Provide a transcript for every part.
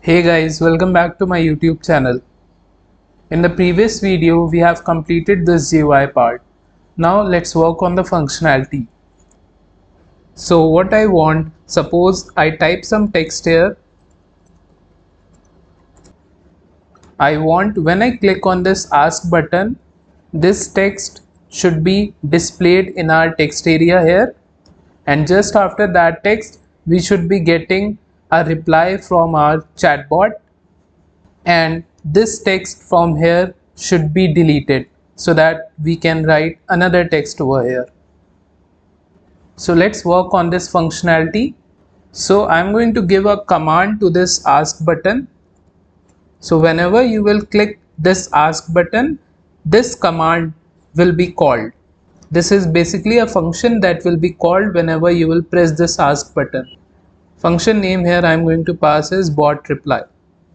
Hey guys, welcome back to my YouTube channel. In the previous video, we have completed this GUI part. Now let's work on the functionality. So what I want, suppose I type some text here. I want when I click on this ask button, this text should be displayed in our text area here. And just after that text, we should be getting a reply from our chatbot. And this text from here should be deleted so that we can write another text over here. So let's work on this functionality. So I'm going to give a command to this ask button. So whenever you will click this ask button, this command will be called. This is basically a function that will be called whenever you will press this ask button. Function name here I'm going to pass is bot reply.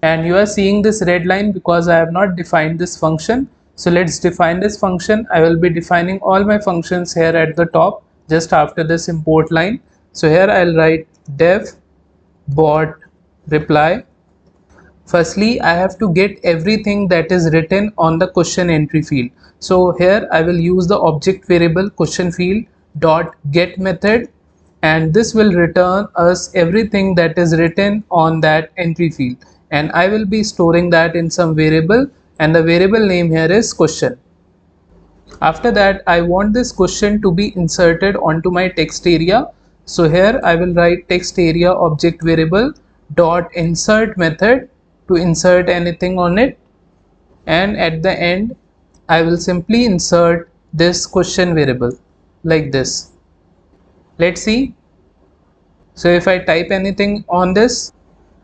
And you are seeing this red line because I have not defined this function. So let's define this function. I will be defining all my functions here at the top just after this import line. So here I'll write def bot reply. Firstly, I have to get everything that is written on the question entry field. So here I will use the object variable question field dot get method, and this will return us everything that is written on that entry field, and I will be storing that in some variable, and the variable name here is question. After that, I want this question to be inserted onto my text area. So here I will write text area object variable dot insert method to insert anything on it, and at the end I will simply insert this question variable like this. Let's see. So if I type anything on this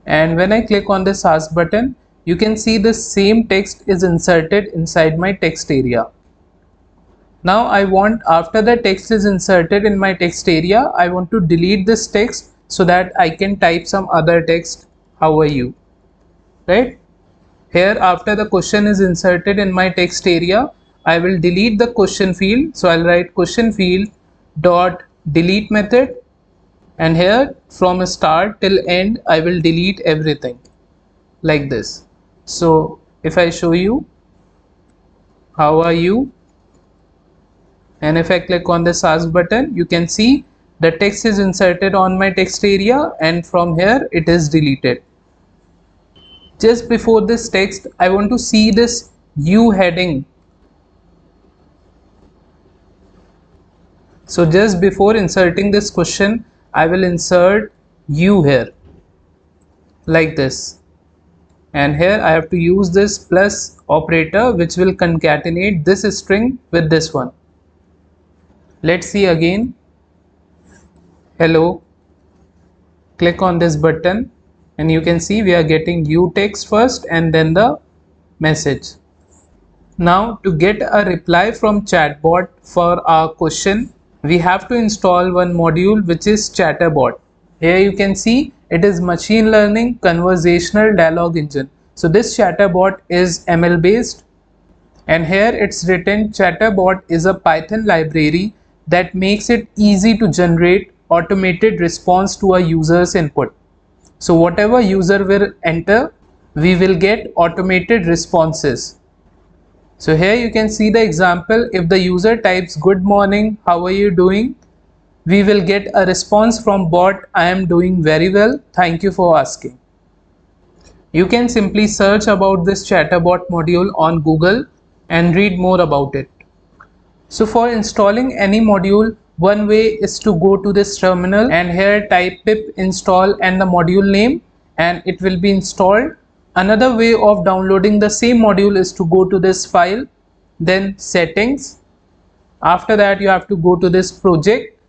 and when I click on this ask button, you can see the same text is inserted inside my text area. Now I want, after the text is inserted in my text area, I want to delete this text so that I can type some other text. How are you? Right? Here after the question is inserted in my text area, I will delete the question field. So I'll write question field dot delete method, and here from start till end I will delete everything like this. So if I show you how are you, and if I click on this ask button, you can see the text is inserted on my text area, and from here it is deleted. Just before this text, I want to see this you heading. So just before inserting this question, I will insert you here like this, and here I have to use this plus operator which will concatenate this string with this one. Let's see again. Hello. Click on this button and you can see we are getting you text first and then the message. Now to get a reply from chatbot for our question, we have to install one module which is Chatterbot. Here you can see it is machine learning conversational dialogue engine. So this Chatterbot is ML based, and here it's written Chatterbot is a Python library that makes it easy to generate automated response to a user's input. So whatever user will enter, we will get automated responses. So here you can see the example. If the user types good morning, how are you doing, we will get a response from bot, I am doing very well, thank you for asking. You can simply search about this Chatterbot module on Google and read more about it. So for installing any module, one way is to go to this terminal and here type pip install and the module name, and it will be installed. Another way of downloading the same module is to go to this file, then settings. After that you have to go to this project,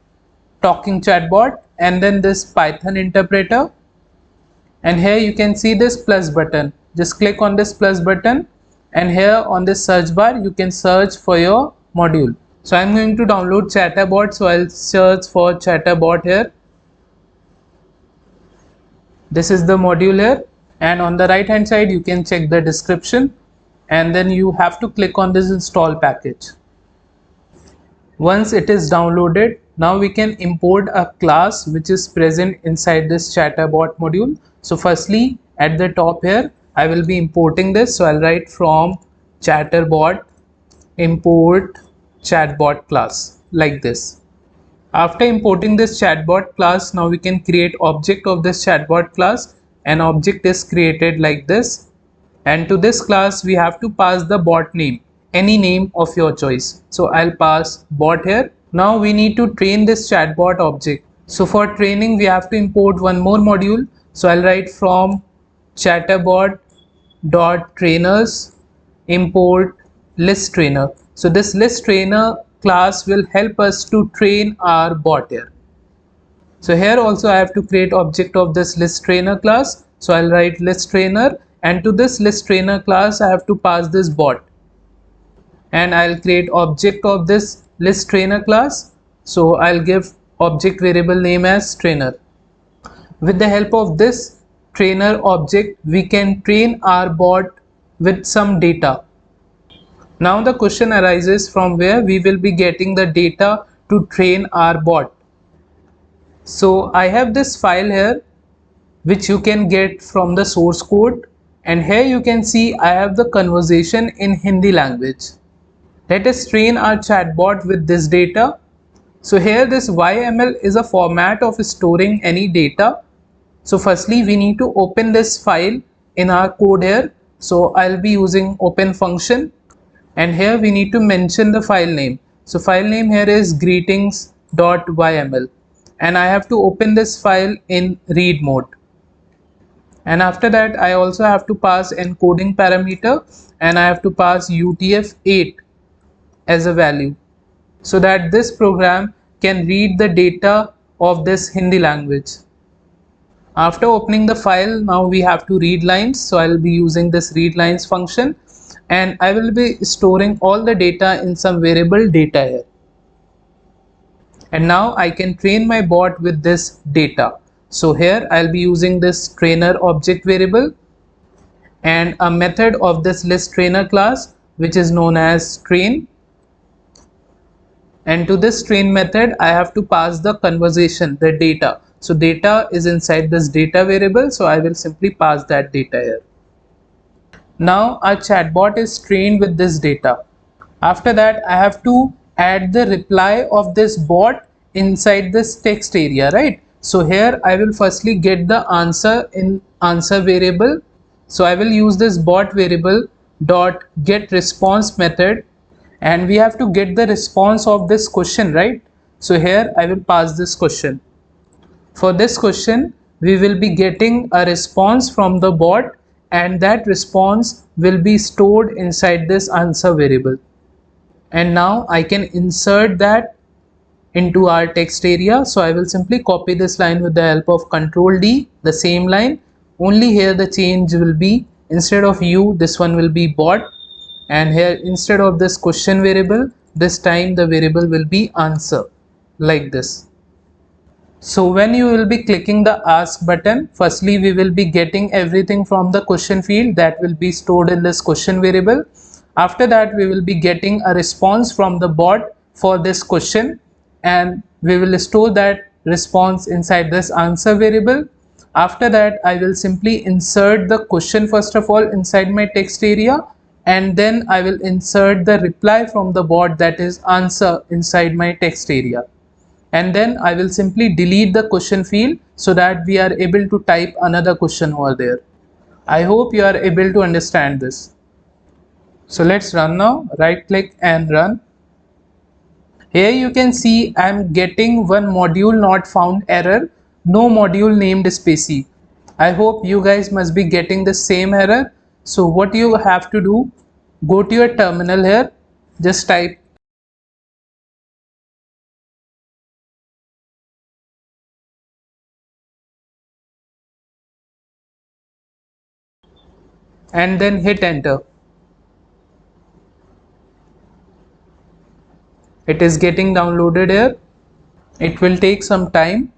talking chatbot, and then this Python interpreter, and here you can see this plus button. Just click on this plus button, and here on this search bar you can search for your module. So I'm going to download Chatterbot, so I'll search for Chatterbot here. This is the module here, and on the right hand side you can check the description, and then you have to click on this install package. Once it is downloaded, now we can import a class which is present inside this Chatterbot module. So firstly, at the top here I will be importing this. So I'll write from chatterbot import chatbot class like this. After importing this chatbot class, now we can create object of this chatbot class. An object is created like this, and to this class we have to pass the bot name, any name of your choice. So I'll pass bot here. Now we need to train this chatbot object. So for training we have to import one more module. So I'll write from chatterbot dot trainers import list trainer. So this list trainer class will help us to train our bot here. So here also I have to create object of this list trainer class. So I'll write list trainer, and to this list trainer class I have to pass this bot, and I'll create object of this list trainer class. So I'll give object variable name as trainer. With the help of this trainer object we can train our bot with some data. Now the question arises from where we will be getting the data to train our bot. So I have this file here which you can get from the source code, and here you can see I have the conversation in Hindi language. Let us train our chatbot with this data. So here this YML is a format of storing any data. So firstly we need to open this file in our code here. So I'll be using open function, and here we need to mention the file name. So file name here is greetings.yml, and I have to open this file in read mode. And after that I also have to pass encoding parameter, and I have to pass UTF-8 as a value, so that this program can read the data of this Hindi language. After opening the file, now we have to read lines. So I will be using this read lines function, and I will be storing all the data in some variable data here. And now I can train my bot with this data. So here I'll be using this trainer object variable and a method of this list trainer class which is known as train. And to this train method I have to pass the conversation, the data. So data is inside this data variable, so I will simply pass that data here. Now our chatbot is trained with this data. After that I have to add the reply of this bot inside this text area, right? So here I will firstly get the answer in answer variable. So I will use this bot variable dot get response method, and we have to get the response of this question, right? So here I will pass this question. For this question we will be getting a response from the bot, and that response will be stored inside this answer variable. And now I can insert that into our text area. So I will simply copy this line with the help of Ctrl D, the same line, only here the change will be instead of you, this one will be bot, and here instead of this question variable, this time the variable will be answer, like this. So when you will be clicking the ask button, firstly we will be getting everything from the question field that will be stored in this question variable. After that we will be getting a response from the bot for this question, and we will store that response inside this answer variable. After that I will simply insert the question first of all inside my text area, and then I will insert the reply from the bot, that is answer, inside my text area. And then I will simply delete the question field so that we are able to type another question over there. I hope you are able to understand this. So let's run now. Right click and run. Here you can see I am getting one module not found error, no module named specie. I hope you guys must be getting the same error. So what you have to do, go to your terminal here, just type and then hit enter. It is getting downloaded here. It will take some time,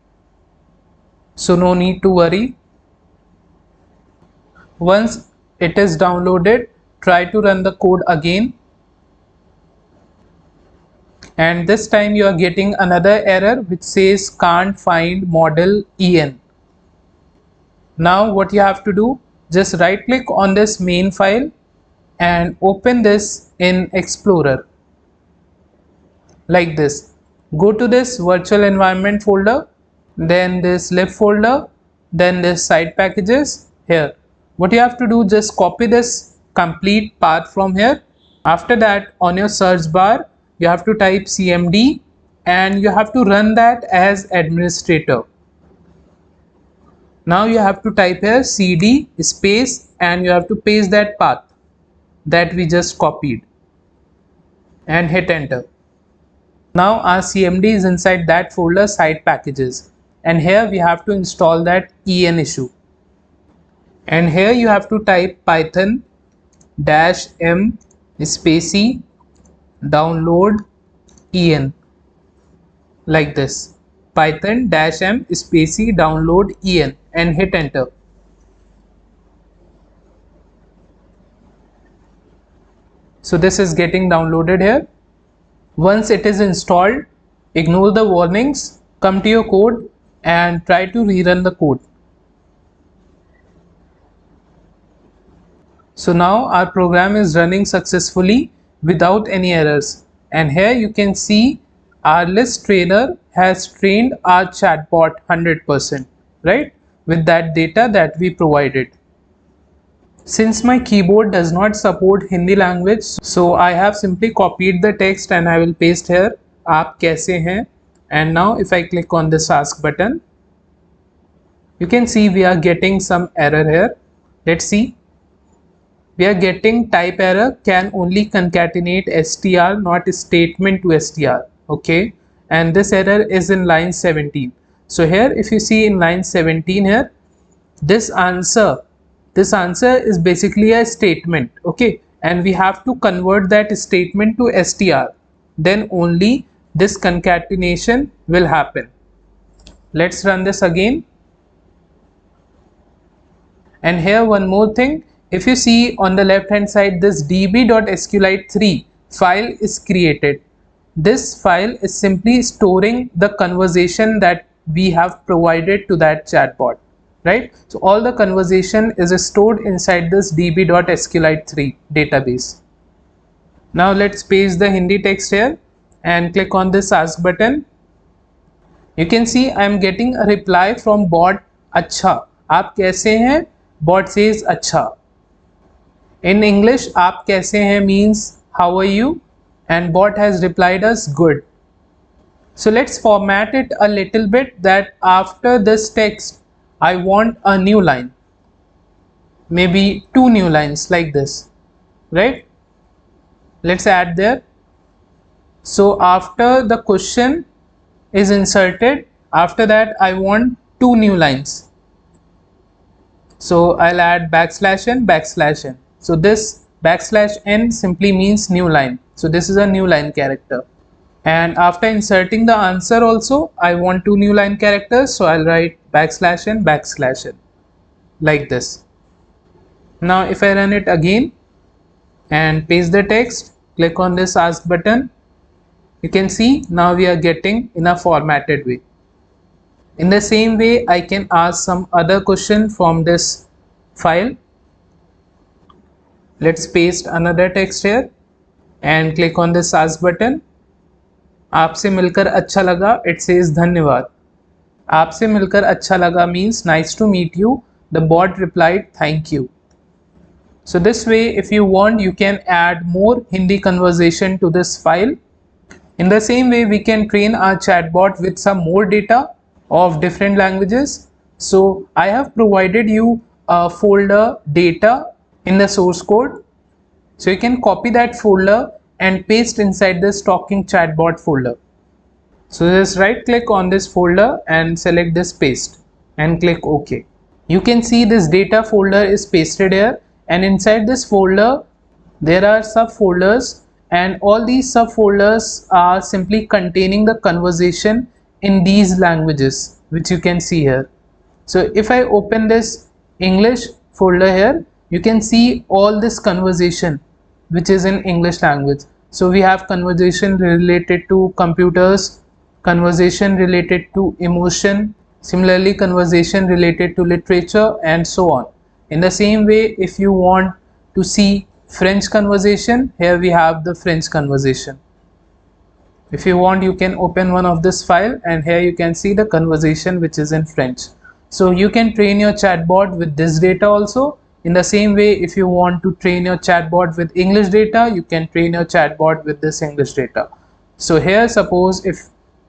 so no need to worry. Once it is downloaded, try to run the code again, and this time you are getting another error which says can't find model en. Now what you have to do, just right click on this main file and open this in Explorer like this. Go to this virtual environment folder, then this lib folder, then this site packages here. What you have to do, just copy this complete path from here. After that, on your search bar you have to type cmd and you have to run that as administrator. Now you have to type here cd space and you have to paste that path that we just copied and hit enter. Now our CMD is inside that folder site packages, and here we have to install that en issue, and here you have to type python -m spacey download en like this, python -m spacey download en, and hit enter. So this is getting downloaded here. Once it is installed, ignore the warnings, come to your code and try to rerun the code. So now our program is running successfully without any errors, and here you can see our list trainer has trained our chatbot 100%, right, with that data that we provided. Since my keyboard does not support Hindi language, so I have simply copied the text and I will paste here, aap kaise hain, and now if I click on this ask button, you can see we are getting some error here. Let's see. We are getting type error, can only concatenate str, not statement to str. Okay, and this error is in line 17. So here if you see in line 17 here, this answer is basically a statement, okay, and we have to convert that statement to str, then only this concatenation will happen. Let's run this again. And here one more thing, if you see on the left hand side, this db.sqlite3 file is created. This file is simply storing the conversation that we have provided to that chatbot, right? So all the conversation is stored inside this db.sqlite3 database. Now let's paste the Hindi text here and click on this ask button. You can see I am getting a reply from bot, अच्छा आप कैसे हैं? Bot says अच्छा. In English, आप कैसे हैं means how are you, and bot has replied us good. So let's format it a little bit, that after this text I want a new line, maybe 2 new lines like this, right? Let's add there. So after the question is inserted, after that I want 2 new lines. So I'll add \n/n. So this \n simply means new line. So this is a new line character. And after inserting the answer also, I want 2 new line characters. So I'll write \n like this. Now if I run it again and paste the text, click on this ask button, you can see now we are getting in a formatted way. In the same way, I can ask some other question from this file. Let's paste another text here and click on this ask button. आपसे मिलकर अच्छा लगा, it says धन्यवाद. आपसे मिलकर अच्छा लगा means nice to meet you. The bot replied thank you. So this way, if you want, you can add more Hindi conversation to this file. In the same way, we can train our chatbot with some more data of different languages. So I have provided you a folder data in the source code. So you can copy that folder and paste inside this talking chatbot folder. So just right click on this folder and select this paste and click OK. You can see this data folder is pasted here, and inside this folder there are subfolders, and all these subfolders are simply containing the conversation in these languages which you can see here. So if I open this English folder here, you can see all this conversation which is in English language. So we have conversation related to computers, conversation related to emotion, similarly conversation related to literature, and so on. In the same way, if you want to see French conversation, here we have the French conversation. If you want, you can open one of this file, and here you can see the conversation which is in French. So you can train your chatbot with this data also. In the same way, if you want to train your chatbot with English data, you can train your chatbot with this English data. So here, suppose if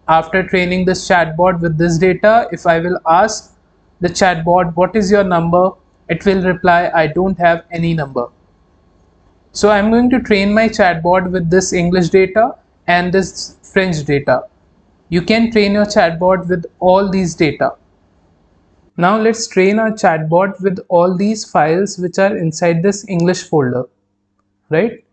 after training this chatbot with this data, if I will ask the chatbot what is your number, it will reply I don't have any number. So I'm going to train my chatbot with this English data and this French data. You can train your chatbot with all these data. Now let's train our chatbot with all these files which are inside this English folder, right?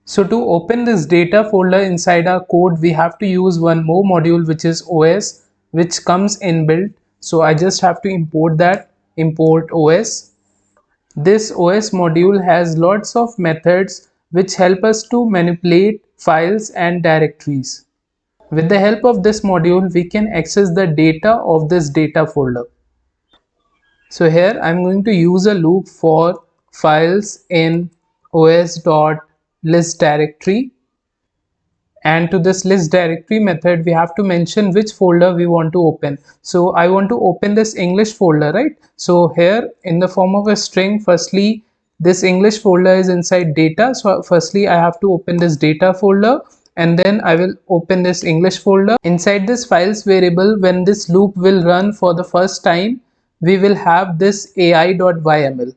So to open this data folder inside our code, we have to use one more module, which is OS, which comes inbuilt. So I just have to import that, import OS. This OS module has lots of methods which help us to manipulate files and directories. With the help of this module, we can access the data of this data folder. So here I'm going to use a loop for files in os.list directory, and to this list directory method we have to mention which folder we want to open. So I want to open this English folder, right? So here in the form of a string, firstly this English folder is inside data, so firstly I have to open this data folder, and then I will open this English folder. Inside this files variable, when this loop will run for the first time, we will have this ai.yml,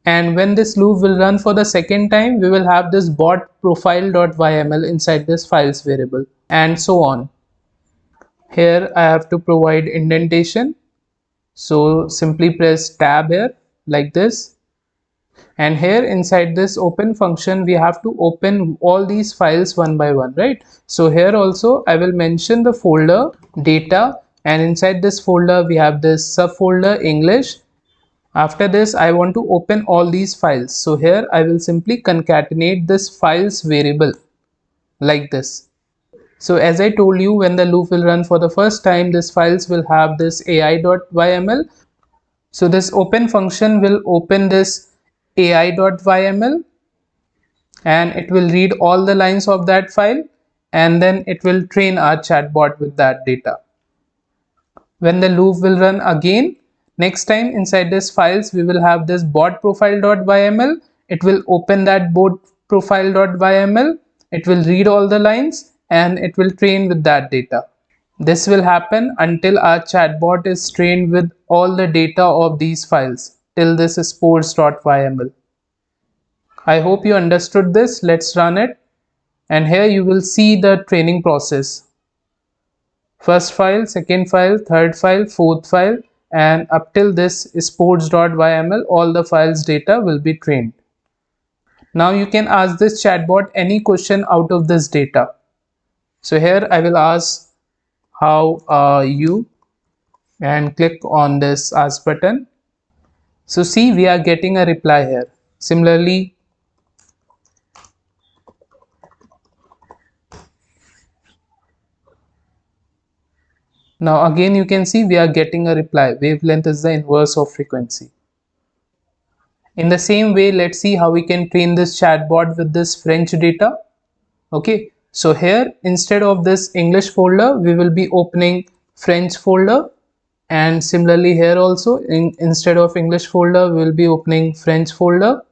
and when this loop will run for the second time, we will have this bot profile.yml inside this files variable, and so on. Here I have to provide indentation, so simply press tab here like this, and here inside this open function we have to open all these files one by one, right? So here also I will mention the folder data, and inside this folder we have this subfolder English. After this I want to open all these files, so here I will simply concatenate this files variable like this. So as I told you, when the loop will run for the first time, this files will have this ai.yml. So this open function will open this ai.yml, and it will read all the lines of that file, and then it will train our chatbot with that data. When the loop will run again, next time inside this files we will have this bot profile.yml. It will open that bot profile.yml, it will read all the lines, and it will train with that data. This will happen until our chatbot is trained with all the data of these files till this sports.yml. I hope you understood this. Let's run it, and here you will see the training process. First file, second file, third file, fourth file, and up till this sports.yml, all the files data will be trained. Now you can ask this chatbot any question out of this data. So here I will ask how are you, and click on this ask button. So see, we are getting a reply here. Similarly, now again you can see we are getting a reply. Wavelength is the inverse of frequency. In the same way, let's see how we can train this chatbot with this French data. Okay, so here instead of this English folder, we will be opening French folder, and similarly here also instead of English folder, we will be opening French folder.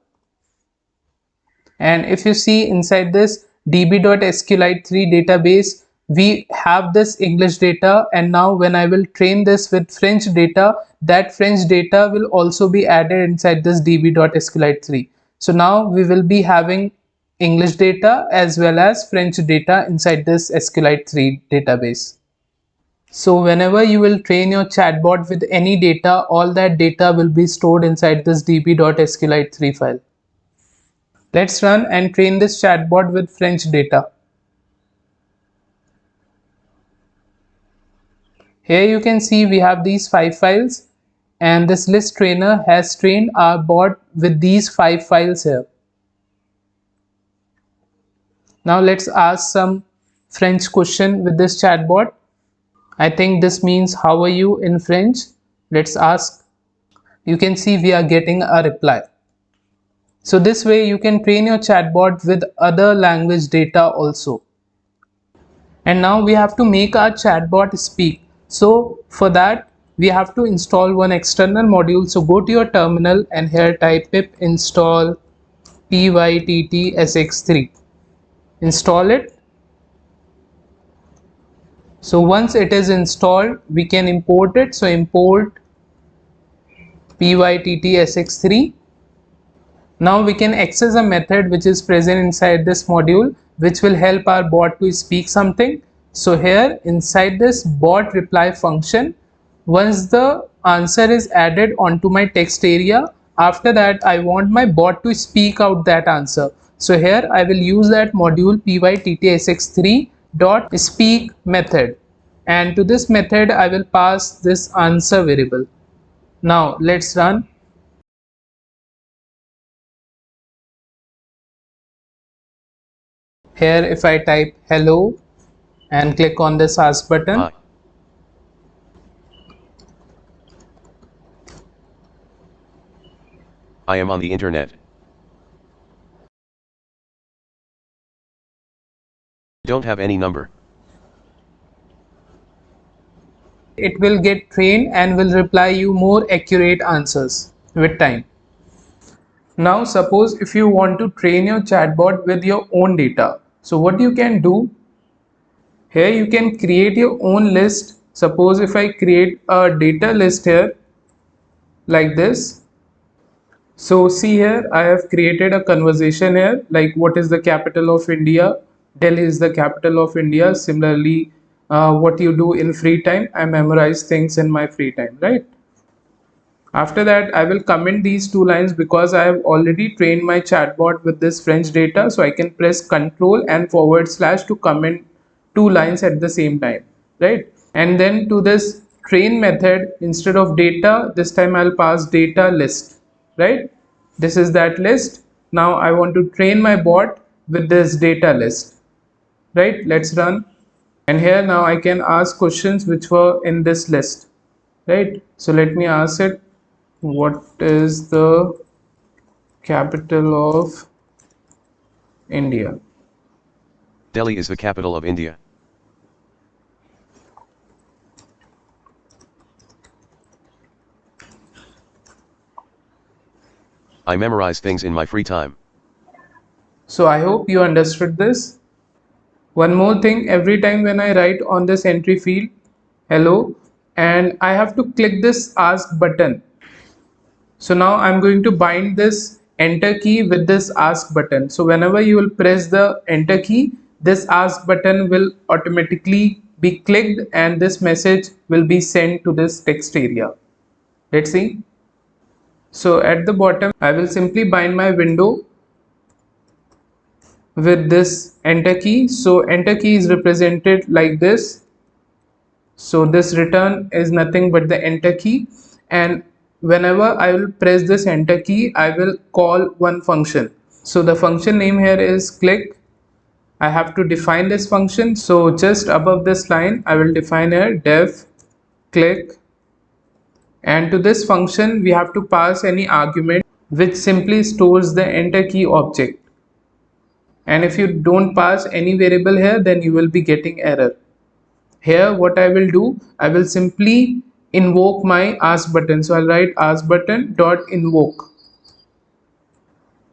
And if you see inside this db.sqlite3 database, we have this English data, and now when I will train this with French data, that French data will also be added inside this db.sqlite3. So now we will be having English data as well as French data inside this SQLite3 database. So whenever you will train your chatbot with any data, all that data will be stored inside this db.sqlite3 file. Let's run and train this chatbot with French data. Here you can see we have these 5 files, and this list trainer has trained our bot with these 5 files here. Now let's ask some French question with this chatbot. I think this means how are you in French. Let's ask. you can see we are getting a reply. So this way you can train your chatbot with other language data also. And now we have to make our chatbot speak. So for that we have to install one external module. So go to your terminal and here type pip install pyttsx3. Install it. So once it is installed, we can import it. So import pyttsx3. Now we can access a method which is present inside this module, which will help our bot to speak something. So here inside this bot reply function, once the answer is added onto my text area, after that I want my bot to speak out that answer. So here I will use that module pyttsx3 dot speak method, and to this method I will pass this answer variable. Now let's run. Here if I type hello and click on this ask button, Hi. I am on the internet. Don't have any number. it will get trained and will reply you more accurate answers with time. Now suppose if you want to train your chatbot with your own data, so what you can do, here you can create your own list. Suppose if I create a data list here like this. So see here, I have created a conversation here, like what is the capital of India? Delhi is the capital of India. Similarly, what you do in free time, I memorize things in my free time, right? After that, I will comment these two lines because I have already trained my chatbot with this French data. So I can press Control and / to comment two lines at the same time, right? And then to this train method, instead of data, this time I'll pass data list, right? This is that list. Now I want to train my bot with this data list, right? Let's run. And here now I can ask questions which were in this list, right? So let me ask it, what is the capital of India? Delhi is the capital of India. I memorize things in my free time. So I hope you understood this. One more thing, every time when I write on this entry field hello, and I have to click this ask button. So now I'm going to bind this enter key with this ask button. So whenever you will press the enter key, this ask button will automatically be clicked and this message will be sent to this text area. Let's see. So at the bottom, I will simply bind my window with this enter key. So enter key is represented like this. So this return is nothing but the enter key, and whenever I will press this enter key, I will call one function. So the function name here is click. I have to define this function. So just above this line, I will define here def click, and to this function we have to pass any argument which simply stores the enter key object. And if you don't pass any variable here, then you will be getting error. Here what I will do, I will simply invoke my ask button. So I'll write ask button dot invoke.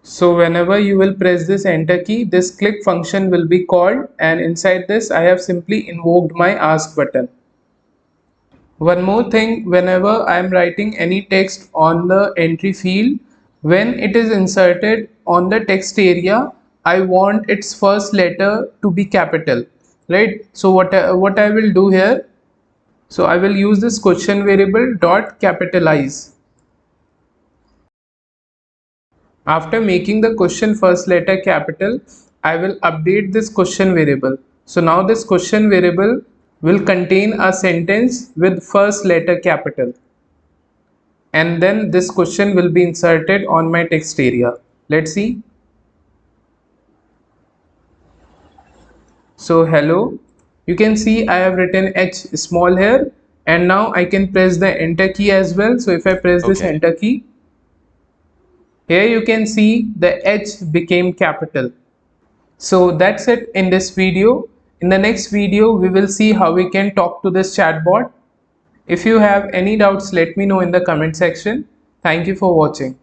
So whenever you will press this enter key, this click function will be called, and inside this I have simply invoked my ask button. One more thing, whenever I am writing any text on the entry field, when it is inserted on the text area, I want its first letter to be capital, right? So what I will do here, so I will use this question variable dot capitalize. After making the question first letter capital, I will update this question variable. So now this question variable will contain a sentence with first letter capital, and then this question will be inserted on my text area. Let's see. So hello, you can see I have written H small here, and now I can press the enter key as well. So if I press this Okay. enter key, here you can see the H became capital. So that's it in this video. In the next video, we will see how we can talk to this chatbot. If you have any doubts, let me know in the comment section. Thank you for watching.